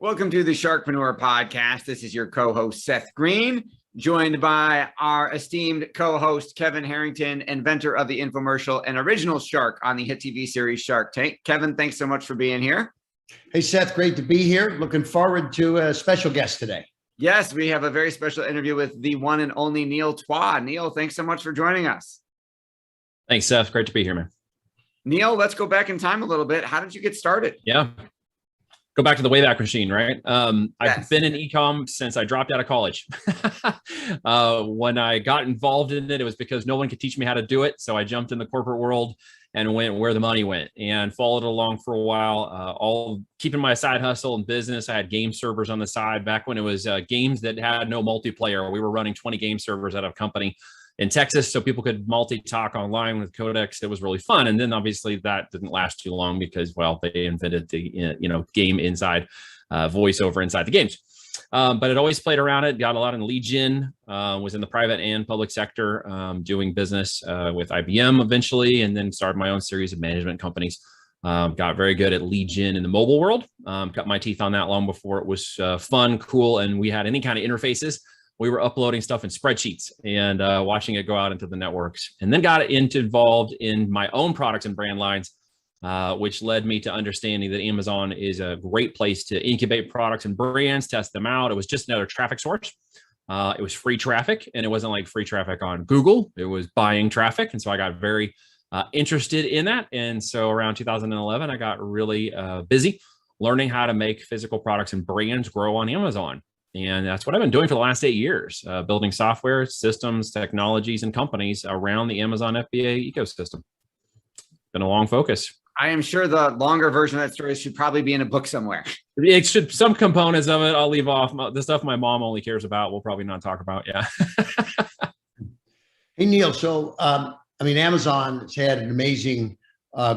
Welcome to the Sharprenuer podcast. This is your co-host, Seth Green, joined by our esteemed co-host, Kevin Harrington, inventor of the infomercial and original shark on the hit TV series Shark Tank. Kevin, thanks so much for being here. Hey, Seth, great to be here. Looking forward to a special guest today. Yes, we have a very special interview with the one and only Neil Twa. Neil, thanks so much for joining us. Thanks, Seth. Great to be here, man. Neil, let's go back in time a little bit. How did you get started? Yeah. Go back to the Wayback Machine, right? Yes. I've been in e-com since I dropped out of college. When I got involved in it, it was because no one could teach me how to do it. So I jumped in the corporate world and went where the money went and followed along for a while, all keeping my side hustle and business. I had game servers on the side back when it was games that had no multiplayer. We were running 20 game servers out of a company in Texas, so people could multi-talk online with codecs. It was really fun. And then obviously that didn't last too long because, well, they invented the game inside voiceover inside the games. But it always played around it, got a lot in lead gen, was in the private and public sector, doing business with IBM eventually, and then started my own series of management companies. Got very good at lead gen in the mobile world, cut my teeth on that long before it was fun, cool, and we had any kind of interfaces. We were uploading stuff in spreadsheets and watching it go out into the networks, and then got involved in my own products and brand lines, which led me to understanding that Amazon is a great place to incubate products and brands, test them out. It was just another traffic source. It was free traffic, and it wasn't like free traffic on Google. It was buying traffic. And so I got very interested in that. And so around 2011, I got really busy learning how to make physical products and brands grow on Amazon. And that's what I've been doing for the last 8 years, building software, systems, technologies, and companies around the Amazon FBA ecosystem. Been a long focus. I am sure the longer version of that story should probably be in a book somewhere. It should, some components of it, I'll leave off. The stuff my mom only cares about, we'll probably not talk about. Yeah. Hey, Neil. So, Amazon has had an amazing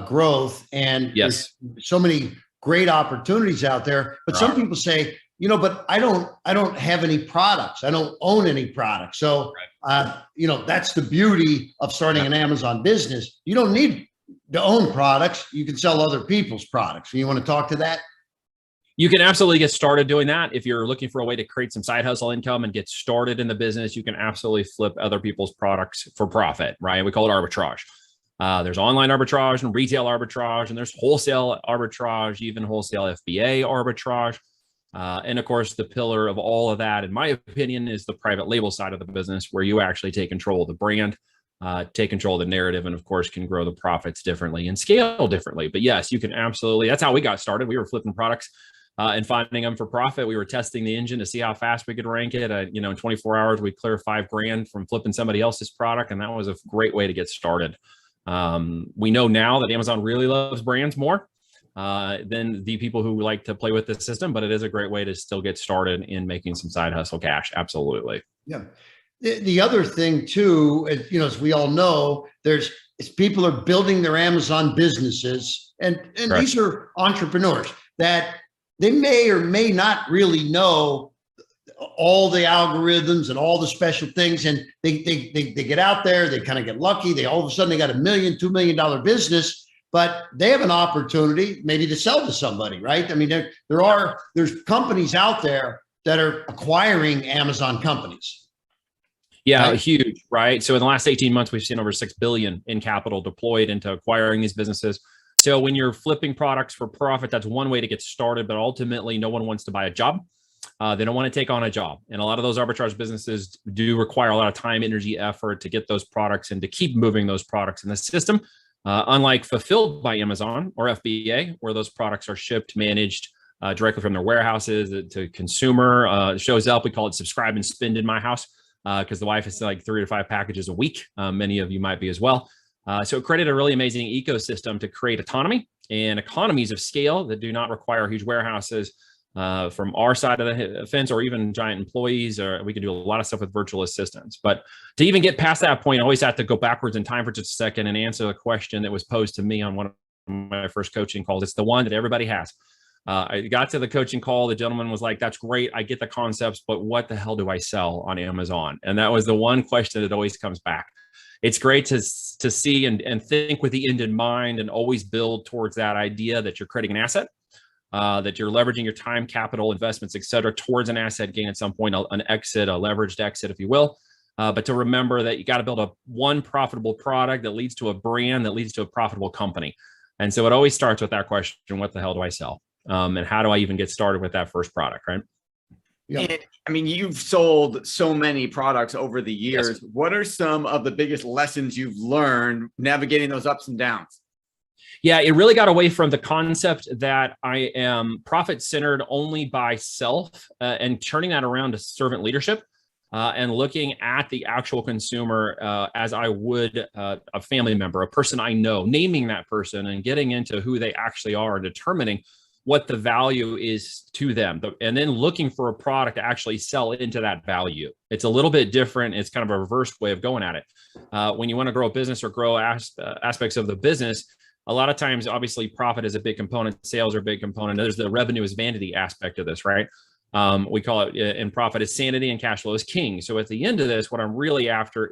growth, and yes, there's so many great opportunities out there. But some people say, but I don't have any products. I don't own any products. So, that's the beauty of starting an Amazon business. You don't need to own products. You can sell other people's products. You want to talk to that? You can absolutely get started doing that. If you're looking for a way to create some side hustle income and get started in the business, you can absolutely flip other people's products for profit, right? We call it arbitrage. There's online arbitrage and retail arbitrage, and there's wholesale arbitrage, even wholesale FBA arbitrage. And of course, the pillar of all of that, in my opinion, is the private label side of the business, where you actually take control of the brand, take control of the narrative, and of course, can grow the profits differently and scale differently. But yes, you can absolutely, that's how we got started. We were flipping products and finding them for profit. We were testing the engine to see how fast we could rank it. In 24 hours, we clear $5,000 from flipping somebody else's product. And that was a great way to get started. We know now that Amazon really loves brands more than the people who like to play with the system, but it is a great way to still get started in making some side hustle cash. Absolutely. Yeah. The other thing too, as we all know, people are building their Amazon businesses, and these are entrepreneurs that they may or may not really know all the algorithms and all the special things. And they get out there, they kind of get lucky. They all of a sudden they got $1 million, $2 million business, but they have an opportunity maybe to sell to somebody, right? I mean, there's companies out there that are acquiring Amazon companies. Yeah, right? Huge, right? So in the last 18 months, we've seen over $6 billion in capital deployed into acquiring these businesses. So when you're flipping products for profit, that's one way to get started, but ultimately no one wants to buy a job. They don't want to take on a job. And a lot of those arbitrage businesses do require a lot of time, energy, effort to get those products and to keep moving those products in the system. Unlike Fulfilled by Amazon or FBA, where those products are shipped, managed directly from their warehouses to consumer, shows up. We call it subscribe and spend in my house because the wife is like 3 to 5 packages a week. Many of you might be as well. So it created a really amazing ecosystem to create autonomy and economies of scale that do not require huge warehouses from our side of the fence, or even giant employees, or we can do a lot of stuff with virtual assistants. But to even get past that point, I always have to go backwards in time for just a second and answer the question that was posed to me on one of my first coaching calls. It's the one that everybody has. I got to the coaching call. The gentleman was like, that's great. I get the concepts, but what the hell do I sell on Amazon? And that was the one question that always comes back. It's great to see and think with the end in mind and always build towards that idea that you're creating an asset. that you're leveraging your time, capital, investments, et cetera, towards an asset gain at some point, an exit, a leveraged exit, if you will. But to remember that you got to build one profitable product that leads to a brand that leads to a profitable company. And so it always starts with that question: what the hell do I sell? And how do I even get started with that first product, right? Yeah. And, I mean, you've sold so many products over the years. Yes. What are some of the biggest lessons you've learned navigating those ups and downs? Yeah, it really got away from the concept that I am profit-centered only by self and turning that around to servant leadership and looking at the actual consumer as I would a family member, a person I know, naming that person and getting into who they actually are and determining what the value is to them, and then looking for a product to actually sell into that value. It's a little bit different. It's kind of a reverse way of going at it. When you want to grow a business or grow aspects of the business, a lot of times, obviously, profit is a big component. Sales are a big component. There's the revenue is vanity aspect of this, right? We call it in profit is sanity and cash flow is king. So at the end of this, what I'm really after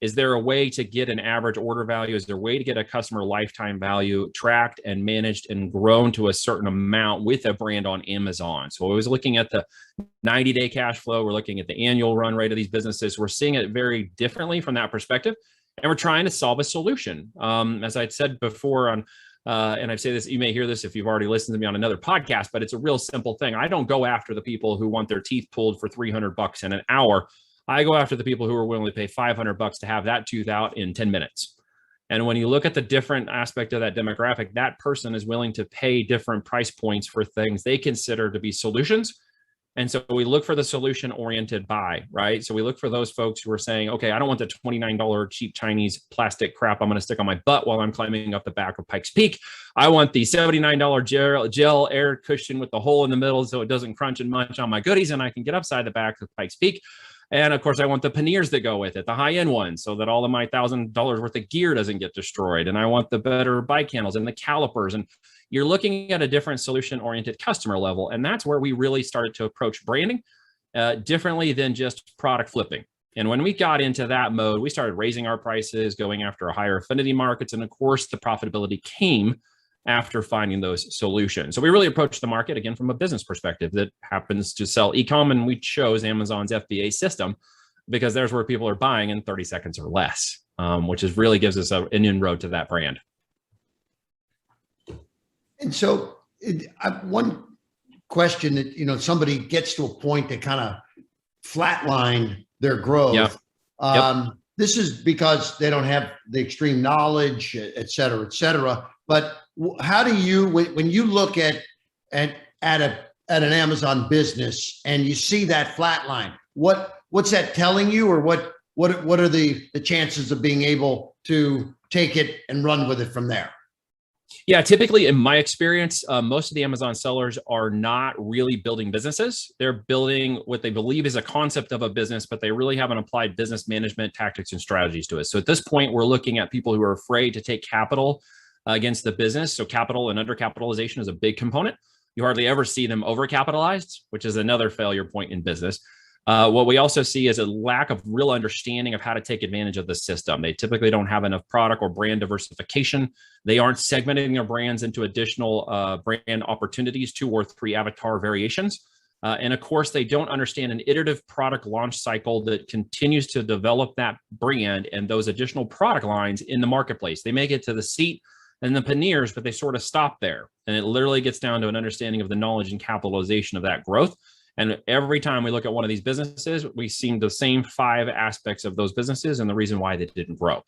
is there a way to get an average order value? Is there a way to get a customer lifetime value tracked and managed and grown to a certain amount with a brand on Amazon? So I was looking at the 90-day cash flow. We're looking at the annual run rate of these businesses. We're seeing it very differently from that perspective. And we're trying to solve a solution. As I said before and I say this, you may hear this if you've already listened to me on another podcast, but it's a real simple thing. I don't go after the people who want their teeth pulled for $300 in an hour. I go after the people who are willing to pay $500 to have that tooth out in 10 minutes. And when you look at the different aspect of that demographic, that person is willing to pay different price points for things they consider to be solutions. And so we look for the solution-oriented buy, right? So we look for those folks who are saying, okay, I don't want the $29 cheap Chinese plastic crap I'm going to stick on my butt while I'm climbing up the back of Pikes Peak. I want the $79 gel air cushion with the hole in the middle so it doesn't crunch and munch on my goodies and I can get upside the back of Pikes Peak. And of course, I want the panniers that go with it, the high-end ones, so that all of my $1,000 worth of gear doesn't get destroyed. And I want the better bike handles and the calipers. And you're looking at a different solution-oriented customer level. And that's where we really started to approach branding differently than just product flipping. And when we got into that mode, we started raising our prices, going after a higher affinity markets. And of course, the profitability came after finding those solutions. So we really approached the market again from a business perspective that happens to sell e-com, and we chose Amazon's FBA system because there's where people are buying in 30 seconds or less, which is really gives us an inroad to that brand. And so one question that, somebody gets to a point that kind of flatline their growth. Yep. This is because they don't have the extreme knowledge, et cetera, et cetera. But how do you, when you look at an Amazon business and you see that flat line, what's that telling you, or what are the chances of being able to take it and run with it from there? Yeah, typically in my experience, most of the Amazon sellers are not really building businesses. They're building what they believe is a concept of a business, but they really haven't applied business management tactics and strategies to it. So at this point, we're looking at people who are afraid to take capital against the business. So capital and undercapitalization is a big component. You hardly ever see them overcapitalized, which is another failure point in business. What we also see is a lack of real understanding of how to take advantage of the system. They typically don't have enough product or brand diversification. They aren't segmenting their brands into additional brand opportunities, 2 or 3 avatar variations. And of course, they don't understand an iterative product launch cycle that continues to develop that brand and those additional product lines in the marketplace. They may get to the seat and the panniers, but they sort of stop there. And it literally gets down to an understanding of the knowledge and capitalization of that growth. And every time we look at one of these businesses, we see the same 5 aspects of those businesses and the reason why they didn't grow.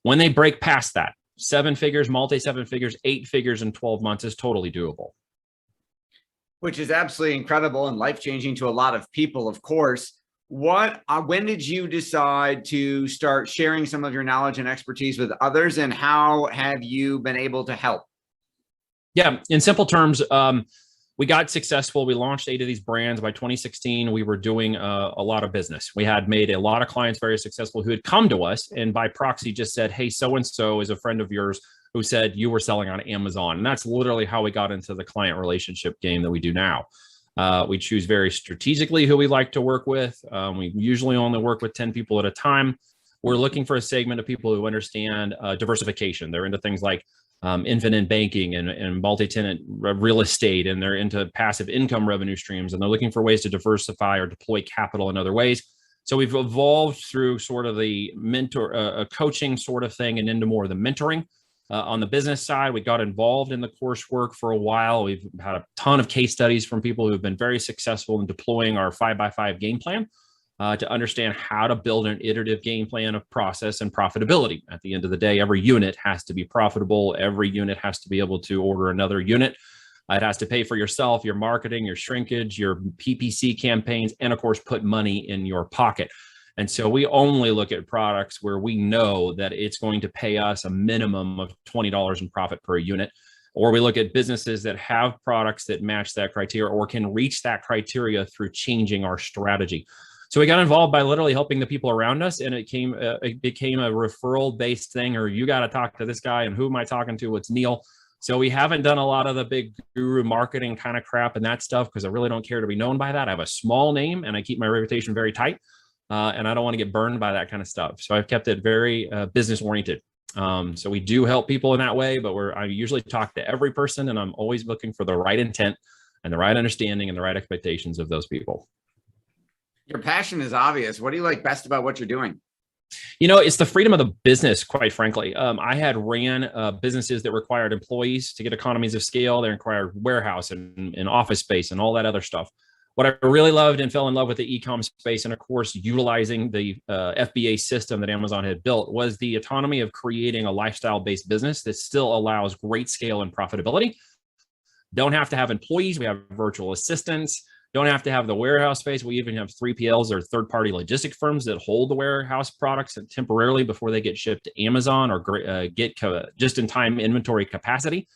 When they break past that, 7 figures, multi-7 figures, 8 figures in 12 months is totally doable. Which is absolutely incredible and life-changing to a lot of people, of course. When did you decide to start sharing some of your knowledge and expertise with others, and how have you been able to help? Yeah, in simple terms, we got successful. We launched 8 of these brands. By 2016, we were doing a lot of business. We had made a lot of clients very successful who had come to us and by proxy just said, hey, so-and-so is a friend of yours who said you were selling on Amazon. And that's literally how we got into the client relationship game that we do now. We choose very strategically who we like to work with. We usually only work with 10 people at a time. We're looking for a segment of people who understand diversification. They're into things like infinite banking and multi-tenant real estate, and they're into passive income revenue streams, and they're looking for ways to diversify or deploy capital in other ways. So we've evolved through sort of the mentor coaching sort of thing and into more of the mentoring. On the business side, we got involved in the coursework for a while. We've had a ton of case studies from people who have been very successful in deploying our 5x5 game plan to understand how to build an iterative game plan of process and profitability. At the end of the day, every unit has to be profitable. Every unit has to be able to order another unit. It has to pay for yourself, your marketing, your shrinkage, your PPC campaigns, and of course, put money in your pocket. And so we only look at products where we know that it's going to pay us a minimum of $20 in profit per unit. Or we look at businesses that have products that match that criteria or can reach that criteria through changing our strategy. So we got involved by literally helping the people around us, and it became a referral-based thing, or you got to talk to this guy, and who am I talking to? It's Neil. So we haven't done a lot of the big guru marketing kind of crap and that stuff because I really don't care to be known by that. I have a small name and I keep my reputation very tight. And I don't want to get burned by that kind of stuff. So I've kept it very business oriented. So we do help people in that way, but I usually talk to every person, and I'm always looking for the right intent and the right understanding and the right expectations of those people. Your passion is obvious. What do you like best about what you're doing? It's the freedom of the business, quite frankly. I had ran businesses that required employees to get economies of scale. They required warehouse and office space and all that other stuff. What I really loved and fell in love with the e-com space, and of course, utilizing the FBA system that Amazon had built, was the autonomy of creating a lifestyle-based business that still allows great scale and profitability. Don't have to have employees. We have virtual assistants. Don't have to have the warehouse space. We even have 3PLs or third-party logistic firms that hold the warehouse products temporarily before they get shipped to Amazon or get just-in-time inventory capacity.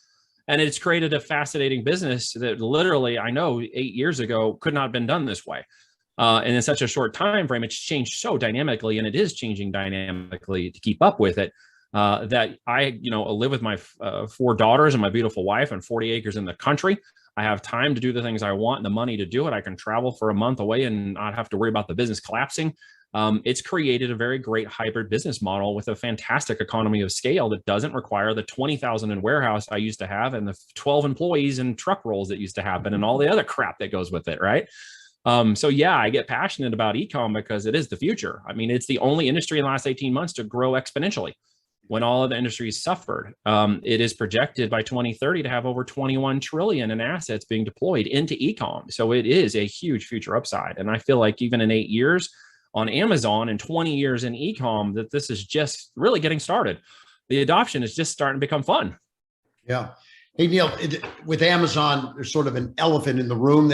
And it's created a fascinating business that literally, I know 8 years ago, could not have been done this way. And in such a short time frame, it's changed so dynamically, and it is changing dynamically to keep up with it, that I live with my 4 daughters and my beautiful wife and 40 acres in the country. I have time to do the things I want and the money to do it. I can travel for a month away and not have to worry about the business collapsing. It's created a very great hybrid business model with a fantastic economy of scale that doesn't require the 20,000 in warehouse I used to have and the 12 employees and truck rolls that used to happen and all the other crap that goes with it, right? So yeah, I get passionate about e-com because it is the future. I mean, it's the only industry in the last 18 months to grow exponentially when all of the industries suffered. It is projected by 2030 to have over 21 trillion in assets being deployed into e-com. So it is a huge future upside. And I feel like even in 8 years on Amazon and 20 years in e-com, that this is just really getting started. The adoption is just starting to become fun. Yeah. Hey, Neil, with Amazon, there's sort of an elephant in the room.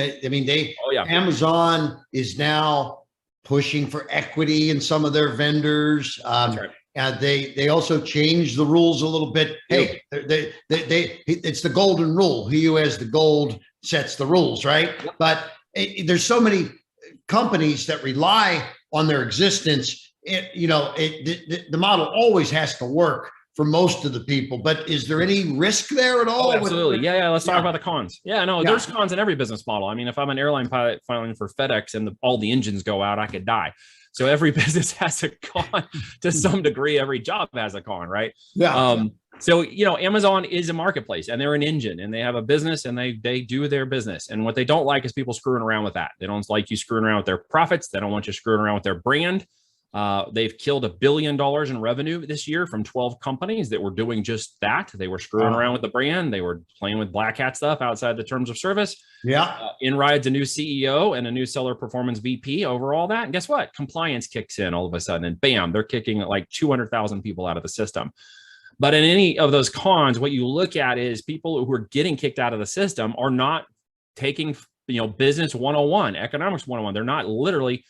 Amazon is now pushing for equity in some of their vendors. That's right. And they also changed the rules a little bit. Hey, it's the golden rule. He who has the gold sets the rules, right? Yep. But there's so many companies that rely on their existence. The model always has to work for most of the people. But is there any risk there at all? Oh, absolutely. Yeah. Let's talk about the cons. There's cons in every business model. I mean, if I'm an airline pilot filing for FedEx and all the engines go out, I could die. So every business has a con to some degree. Every job has a con, right? Yeah. So, Amazon is a marketplace and they're an engine and they have a business and they do their business. And what they don't like is people screwing around with that. They don't like you screwing around with their profits. They don't want you screwing around with their brand. They've killed $1 billion in revenue this year from 12 companies that were doing just that. They were screwing around with the brand. They were playing with black hat stuff outside the terms of service. Yeah. In rides a new CEO and a new seller performance VP over all that. And guess what? Compliance kicks in all of a sudden and bam, they're kicking like 200,000 people out of the system. But in any of those cons, what you look at is people who are getting kicked out of the system are not taking, business 101, economics 101. They're not literally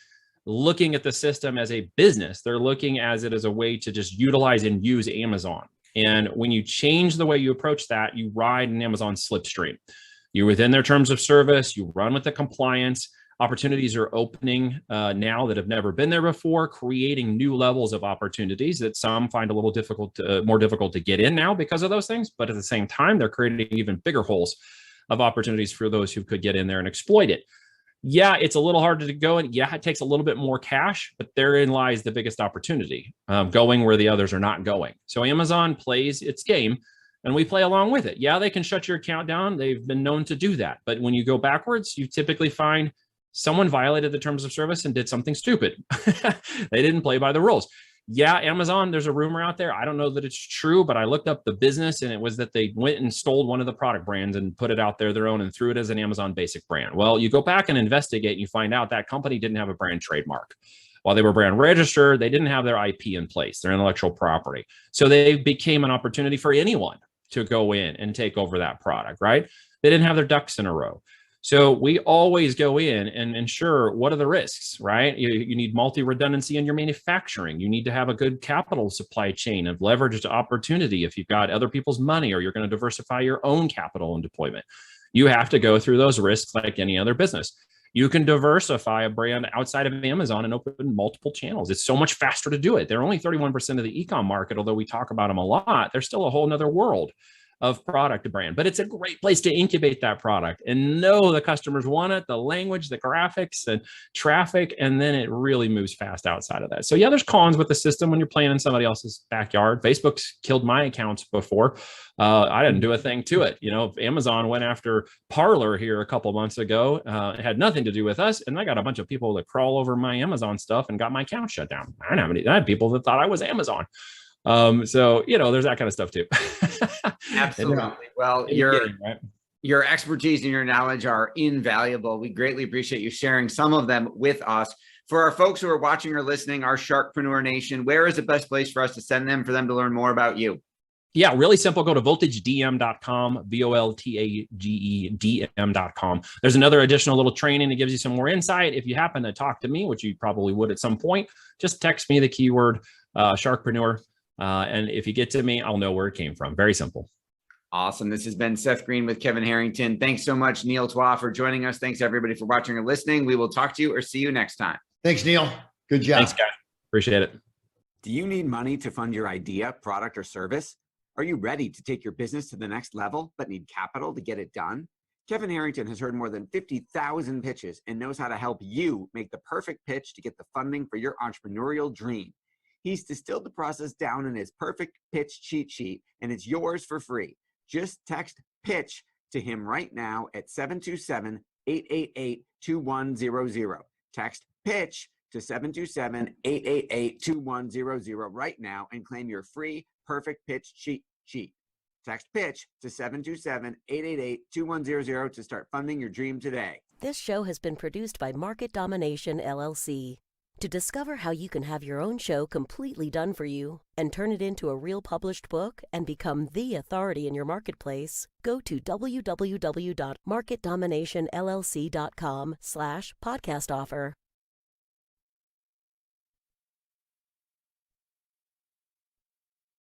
looking at the system as a business. They're looking as it as a way to just utilize and use Amazon. And when you change the way you approach that, you ride an Amazon slipstream. You're within their terms of service. You run with the compliance. Opportunities are opening now that have never been there before, creating new levels of opportunities that some find a little more difficult to get in now because of those things. But at the same time, they're creating even bigger holes of opportunities for those who could get in there and exploit it. Yeah, it's a little harder to go. And yeah, it takes a little bit more cash, but therein lies the biggest opportunity, going where the others are not going. So Amazon plays its game. and we play along with it. Yeah, they can shut your account down. They've been known to do that. But when you go backwards, you typically find someone violated the terms of service and did something stupid. They didn't play by the rules. Yeah, Amazon, there's a rumor out there. I don't know that it's true, but I looked up the business and it was that they went and stole one of the product brands and put it out there their own and threw it as an Amazon basic brand. Well, you go back and investigate and you find out that company didn't have a brand trademark. While they were brand registered, they didn't have their IP in place, their intellectual property. So they became an opportunity for anyone to go in and take over that product, right? They didn't have their ducks in a row. So we always go in and ensure what are the risks, right? You need multi-redundancy in your manufacturing. You need to have a good capital supply chain of leveraged opportunity if you've got other people's money or you're going to diversify your own capital and deployment. You have to go through those risks like any other business. You can diversify a brand outside of Amazon and open multiple channels. It's so much faster to do it. They're only 31% of the e-com market, although we talk about them a lot. They're still a whole nother world of product to brand, but it's a great place to incubate that product and know the customers want it, the language, the graphics and traffic, and then it really moves fast outside of that. So yeah, there's cons with the system when you're playing in somebody else's backyard. Facebook's killed my accounts before. I didn't do a thing to it. You know, Amazon went after Parler here a couple months ago. It had nothing to do with us. And I got a bunch of people that crawl over my Amazon stuff and got my account shut down. I had people that thought I was Amazon. So, you know, there's that kind of stuff too. Absolutely. Well, your expertise and your knowledge are invaluable. We greatly appreciate you sharing some of them with us. For our folks who are watching or listening, our Sharkpreneur Nation, where is the best place for us to send them for them to learn more about you? Yeah, really simple. Go to voltagedm.com, voltagedm.com. There's another additional little training that gives you some more insight. If you happen to talk to me, which you probably would at some point, just text me the keyword Sharkpreneur. And if you get to me, I'll know where it came from. Very simple. Awesome. This has been Seth Green with Kevin Harrington. Thanks so much, Neil Twa, for joining us. Thanks, everybody, for watching or listening. We will talk to you or see you next time. Thanks, Neil. Good job. Thanks, guys. Appreciate it. Do you need money to fund your idea, product, or service? Are you ready to take your business to the next level, but need capital to get it done? Kevin Harrington has heard more than 50,000 pitches and knows how to help you make the perfect pitch to get the funding for your entrepreneurial dream. He's distilled the process down in his perfect pitch cheat sheet, and it's yours for free. Just text PITCH to him right now at 727-888-2100. Text PITCH to 727-888-2100 right now and claim your free perfect pitch cheat sheet. Text PITCH to 727-888-2100 to start funding your dream today. This show has been produced by Market Domination, LLC. To discover how you can have your own show completely done for you and turn it into a real published book and become the authority in your marketplace, go to www.marketdominationllc.com/podcast offer.